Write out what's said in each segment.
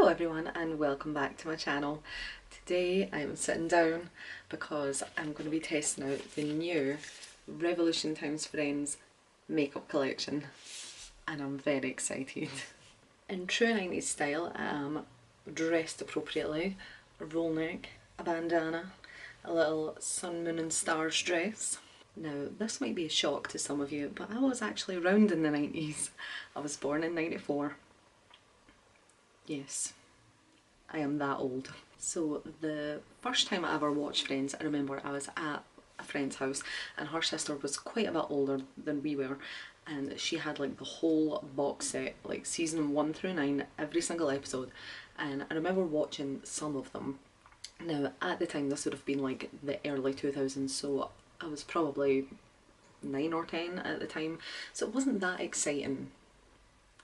Hello everyone and welcome back to my channel. Today I'm sitting down because I'm going to be testing out the new Revolution Times Friends makeup collection and I'm very excited. In true 90s style I am dressed appropriately, a roll neck, a bandana, a little sun, moon and stars dress. Now this might be a shock to some of you, but I was actually around in the 90s. I was born in 94. Yes, I am that old. So the first time I ever watched Friends, I remember I was at a friend's house and her sister was quite a bit older than we were, and she had like the whole box set, like season 1 through 9, every single episode, and I remember watching some of them. Now at the time this would have been like the early 2000s, so I was probably 9 or 10 at the time, so it wasn't that exciting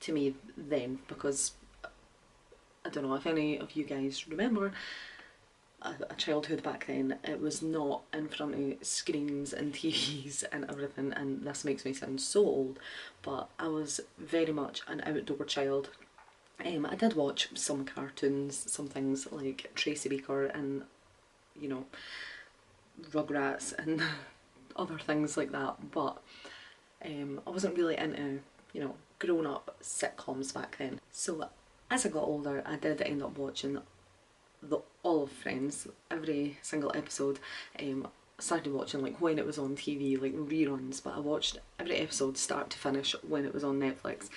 to me then because I don't know if any of you guys remember a childhood back then. It was not in front of screens and TVs and everything, and this makes me sound so old, but I was very much an outdoor child. I did watch some cartoons, some things like Tracy Beaker and, you know, Rugrats and other things like that, but I wasn't really into, you know, grown up sitcoms back then. So as I got older I did end up watching all of Friends, every single episode. I started watching like when it was on TV, like reruns, but I watched every episode start to finish when it was on Netflix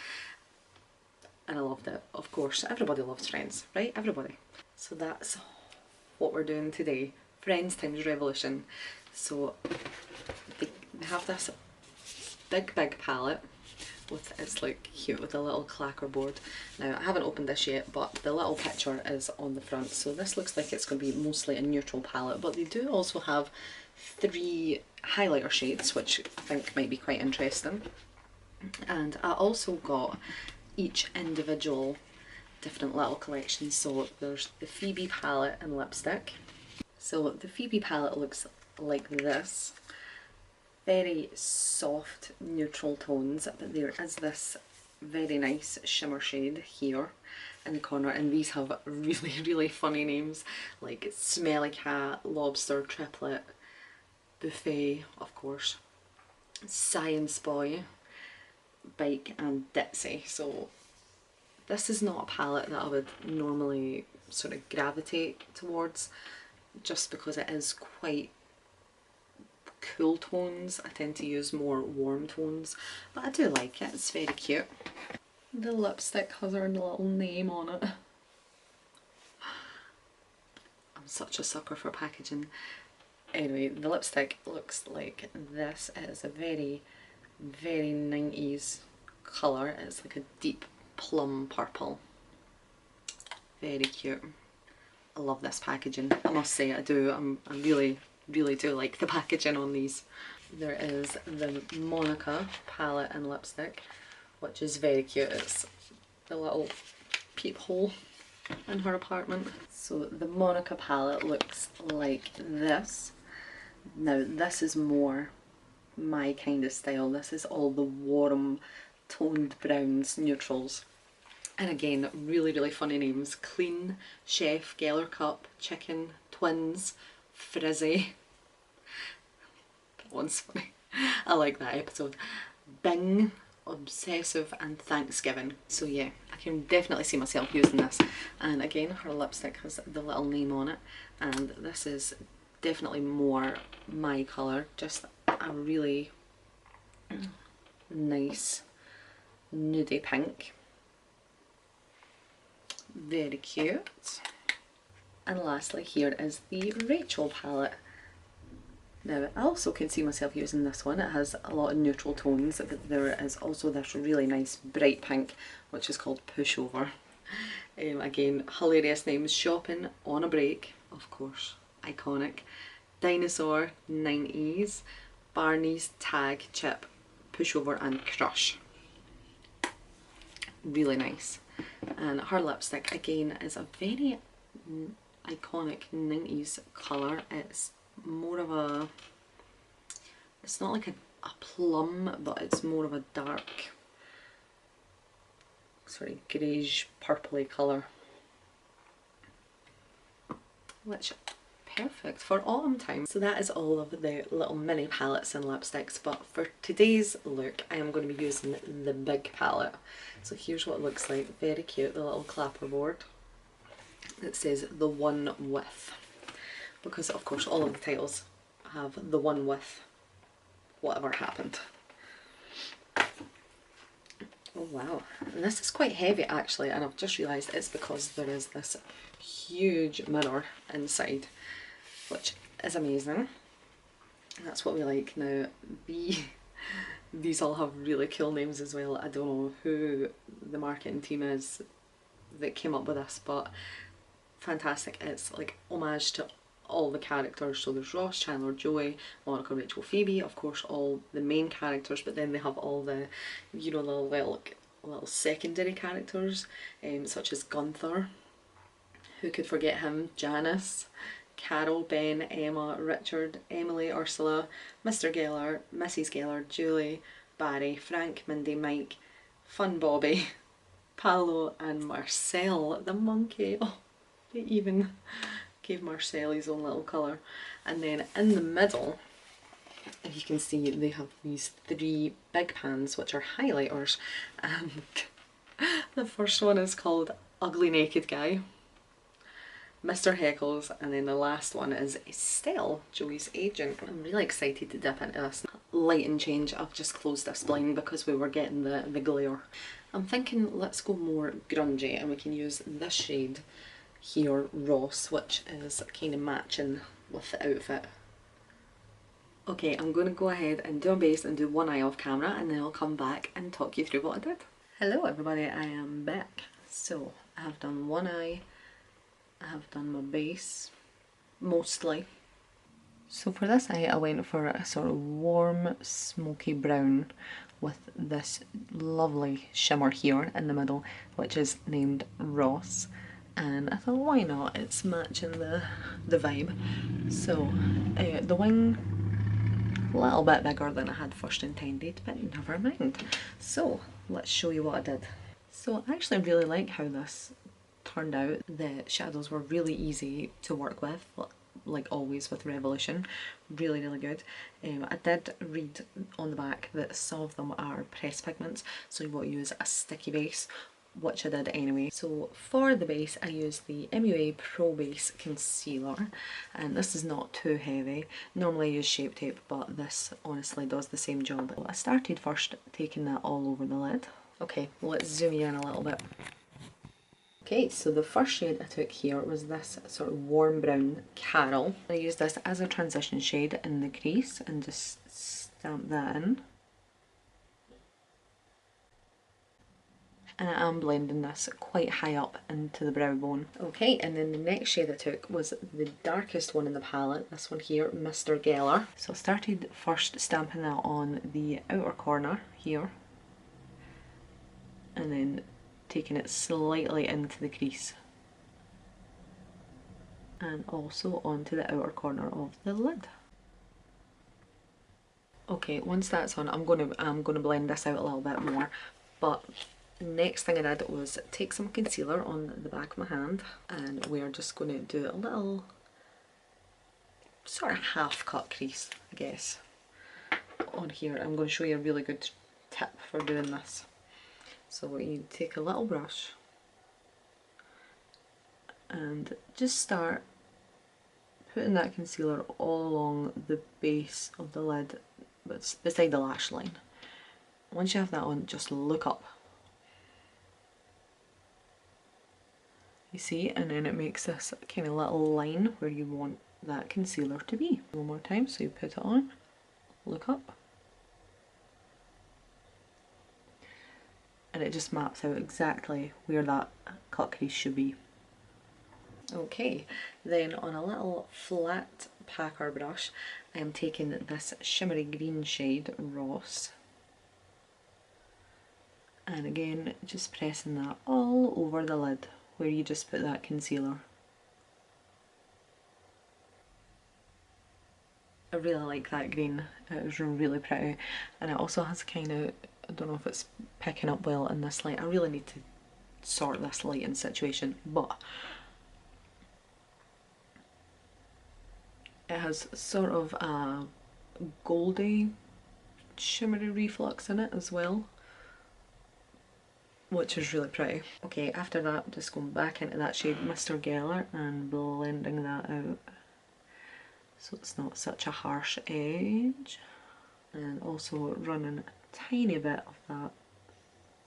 and I loved it. Of course, everybody loves Friends, right? Everybody. So that's what we're doing today, Friends times Revolution. So they have this big palette with, it's like cute with a little clacker board. Now I haven't opened this yet, but the little picture is on the front, so this looks like it's going to be mostly a neutral palette, but they do also have 3 highlighter shades which I think might be quite interesting. And I also got each individual different little collections. So there's the Phoebe palette and lipstick. So the Phoebe palette looks like this. Very soft neutral tones, but there is this very nice shimmer shade here in the corner, and these have really funny names like Smelly Cat, Lobster, Triplet, Buffet, of course, Science Boy, Bike and Ditzy. So this is not a palette that I would normally sort of gravitate towards just because it is quite cool tones. I tend to use more warm tones, but I do like it, it's very cute. The lipstick has her little name on it. I'm such a sucker for packaging. Anyway, the lipstick looks like this. It is a very 90s colour. It's like a deep plum purple. Very cute. I love this packaging, I must say. I do. I really do like the packaging on these. There is the Monica palette and lipstick, which is very cute. It's the little peephole in her apartment. So the Monica palette looks like this. Now this is more my kind of style. This is all the warm toned browns, neutrals. And again, really funny names. Clean, Chef, Geller Cup, Chicken, Twins, Frizzy. That one's funny. I like that episode. Bing, Obsessive and Thanksgiving. So yeah, I can definitely see myself using this. And again, her lipstick has the little name on it, and this is definitely more my colour, just a really nice nudie pink. Very cute. And lastly here is the Rachel palette. Now I also can see myself using this one. It has a lot of neutral tones, but there is also this really nice bright pink which is called Pushover. Again, hilarious names. Shopping on a Break, of course, iconic. Dinosaur, 90s, Barney's, Tag, Chip, Pushover and Crush. Really nice. And her lipstick again is a very iconic 90s colour. It's more of a, it's not like a plum, but it's more of a dark sort of greyish purpley colour. which perfect for autumn time. So that is all of the little mini palettes and lipsticks, but for today's look I am going to be using the big palette. So here's what it looks like. Very cute, the little clapperboard. It says the one with, because of course all of the titles have the one with whatever happened. Oh wow, and this is quite heavy actually, and I've just realised it's because there is this huge mirror inside, which is amazing. That's what we like. Now these all have really cool names as well. I don't know who the marketing team is that came up with this, but fantastic. It's like homage to all the characters. So there's Ross, Chandler, Joey, Monica, Rachel, Phoebe, of course all the main characters, but then they have all the, you know, little secondary characters, such as Gunther, who could forget him, Janice, Carol, Ben, Emma, Richard, Emily, Ursula, Mr. Geller, Mrs. Geller, Julie, Barry, Frank, Mindy, Mike, Fun Bobby, Paolo and Marcel the monkey. Oh, they even gave Marcel his own little colour. And then in the middle, if you can see, they have these three big pans which are highlighters, and the first one is called Ugly Naked Guy, Mr. Heckles, and then the last one is Estelle, Joey's agent. I'm really excited to dip into this. Lighting change, I've just closed this blind because we were getting the glare. I'm thinking let's go more grungy, and we can use this shade here, Ross, which is kind of matching with the outfit. Okay, I'm going to go ahead and do a base and do one eye off camera, and then I'll come back and talk you through what I did. Hello everybody, I am back. So I have done one eye, I have done my base, mostly. So for this eye I went for a sort of warm smoky brown with this lovely shimmer here in the middle, which is named Ross. And I thought, why not? It's matching the vibe. So the wing, a little bit bigger than I had first intended, but never mind. So let's show you what I did. So I actually really like how this turned out. The shadows were really easy to work with, like always with Revolution. Really good. I did read on the back that some of them are pressed pigments, so you want to use a sticky base, which I did anyway. So for the base I used the MUA Pro Base Concealer, and this is not too heavy. Normally I use Shape Tape, but this honestly does the same job. I started first taking that all over the lid. Okay, let's zoom you in a little bit. Okay, so the first shade I took here was this sort of warm brown Carol. I used this as a transition shade in the crease and just stamp that in. And I am blending this quite high up into the brow bone. Okay, and then the next shade I took was the darkest one in the palette, this one here, Mr. Geller. So I started first stamping that on the outer corner here, and then taking it slightly into the crease, and also onto the outer corner of the lid. Okay, once that's on, I'm gonna blend this out a little bit more, but next thing I did was take some concealer on the back of my hand, and we're just going to do a little sort of half cut crease, I guess, on here. I'm going to show you a really good tip for doing this. So you take a little brush and just start putting that concealer all along the base of the lid, but beside the lash line. Once you have that on, just look up. You see, and then it makes this kind of little line where you want that concealer to be. One more time, so you put it on, look up, and it just maps out exactly where that cut crease should be. Okay, then on a little flat packer brush, I am taking this shimmery green shade, Ross, and again just pressing that all over the lid where you just put that concealer. I really like that green, it was really pretty, and it also has kind of, I don't know if it's picking up well in this light. I really need to sort this lighting situation, but It has sort of a goldy shimmery reflux in it as well, which is really pretty. Okay, after that, just going back into that shade Mr. Geller and blending that out so it's not such a harsh edge, and also running a tiny bit of that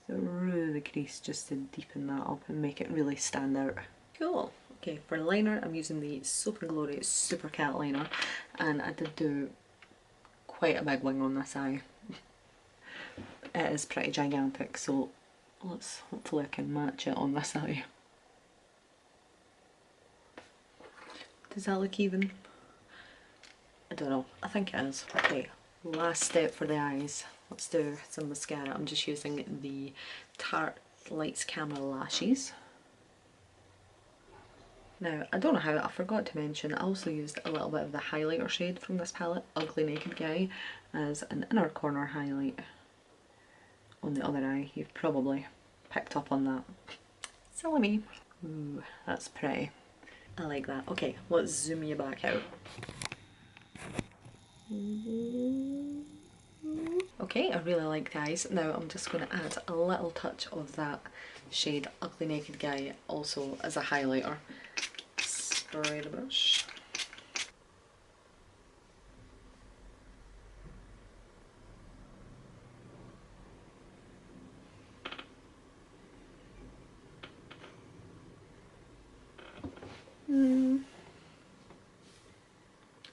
through the crease just to deepen that up and make it really stand out. Cool. Okay, for liner I'm using the Soap & Glory Super Cat liner, and I did do quite a big wing on this eye. It is pretty gigantic, so hopefully I can match it on this eye. Does that look even? I don't know, I think it is. Okay, last step for the eyes. Let's do some mascara. I'm just using the Tarte Lights Camera Lashes. Now, I don't know how, I forgot to mention, I also used a little bit of the highlighter shade from this palette, Ugly Naked Guy, as an inner corner highlight on the other eye. You've probably picked up on that. Silly me. Ooh, that's pretty. I like that. Okay, let's zoom you back out. Okay, I really like the eyes. Now I'm just going to add a little touch of that shade Ugly Naked Guy also as a highlighter. Spray the brush.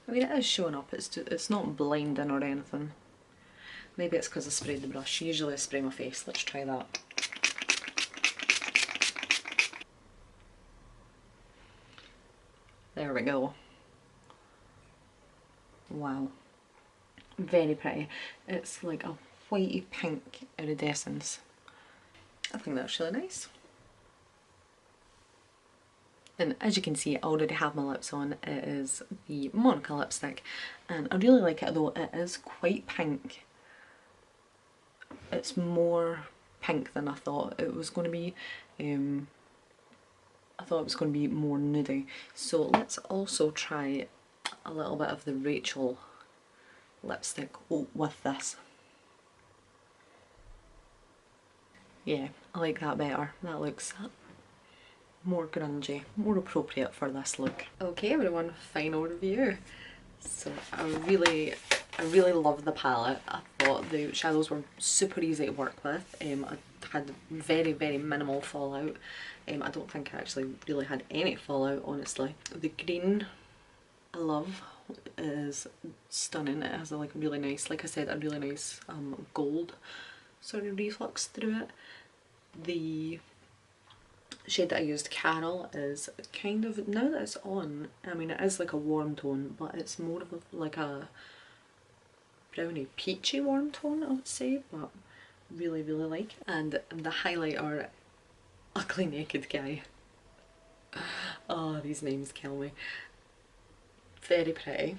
I mean, it is showing up, it's not blinding or anything. Maybe it's because I sprayed the brush. Usually I spray my face. Let's try that. There we go. Wow. Very pretty. It's like a whitey pink iridescence. I think that's really nice. And as you can see, I already have my lips on. It is the Monica lipstick, and I really like it, though it is quite pink. It's more pink than I thought it was going to be. I thought it was going to be more nudie. So let's also try a little bit of the Rachel lipstick with this. Yeah, I like that better. That looks more grungy, more appropriate for this look. Okay everyone, final review. So I really love the palette. I thought the shadows were super easy to work with. I had very minimal fallout. I don't think I actually really had any fallout, honestly. The green I love, is stunning. It has a really nice, like I said, a really nice gold sort of reflux through it. The shade that I used, Carol, is kind of, now that it's on, I mean it is like a warm tone, but it's more of like a browny peachy warm tone, I would say, but really like it. And the highlighter, Ugly Naked Guy. Oh, these names kill me. Very pretty,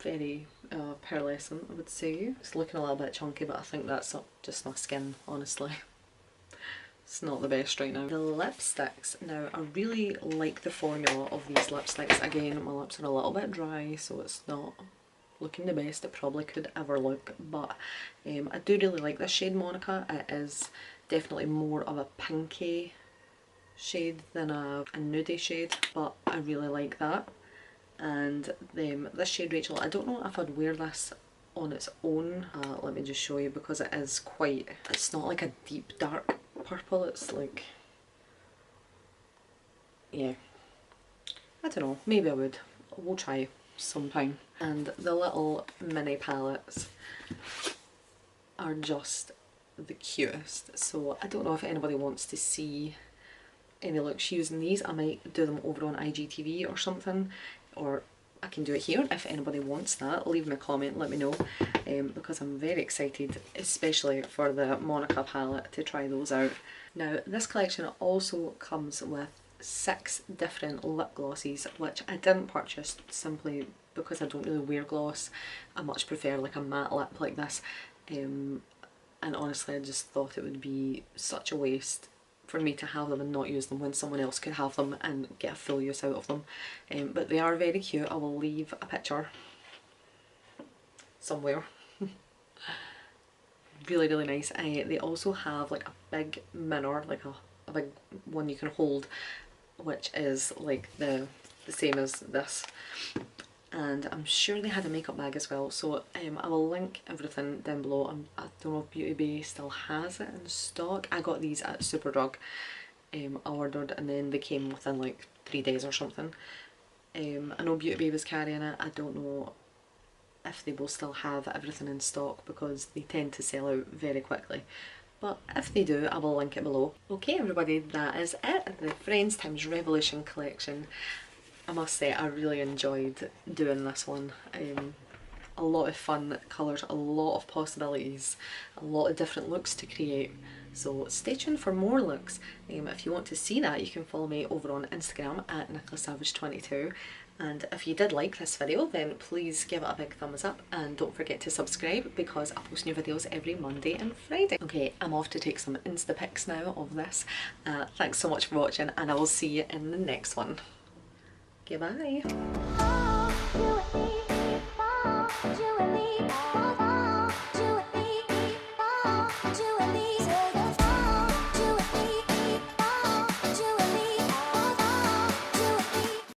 very pearlescent, I would say. It's looking a little bit chunky, but I think that's just my skin, honestly. It's not the best right now. The lipsticks, now I really like the formula of these lipsticks. Again, my lips are a little bit dry, so it's not looking the best it probably could ever look, but I do really like this shade Monica. It is definitely more of a pinky shade than a nudie shade, but I really like that. And this shade Rachel, I don't know if I'd wear this on its own. Let me just show you, because it is quite, it's not like a deep dark purple, it's like, yeah, I don't know, maybe I would. We'll try sometime. And the little mini palettes are just the cutest, so I don't know if anybody wants to see any looks using these. I might do them over on IGTV or something, or I can do it here if anybody wants that. Leave me a comment, let me know, because I'm very excited, especially for the Monica palette, to try those out. Now this collection also comes with 6 different lip glosses, which I didn't purchase simply because I don't really wear gloss. I much prefer like a matte lip like this, and honestly I just thought it would be such a waste for me to have them and not use them when someone else could have them and get a full use out of them. But they are very cute. I will leave a picture somewhere. Really, really nice. They also have like a big mirror, like a big one you can hold, which is like the same as this. And I'm sure they had a makeup bag as well, so I will link everything down below. I don't know if Beauty Bay still has it in stock. I got these at Superdrug. I ordered and then they came within like 3 days or something. I know Beauty Bay was carrying it. I don't know if they will still have everything in stock because they tend to sell out very quickly. But if they do, I will link it below. Okay everybody, that is it. The Friends Times Revolution collection. I must say I really enjoyed doing this one. A lot of fun colours, a lot of possibilities, a lot of different looks to create. So stay tuned for more looks. If you want to see that, you can follow me over on Instagram at Nicola Savage 22. And if you did like this video, then please give it a big thumbs up and don't forget to subscribe because I post new videos every Monday and Friday. Okay, I'm off to take some Insta pics now of this. Thanks so much for watching and I will see you in the next one. Goodbye.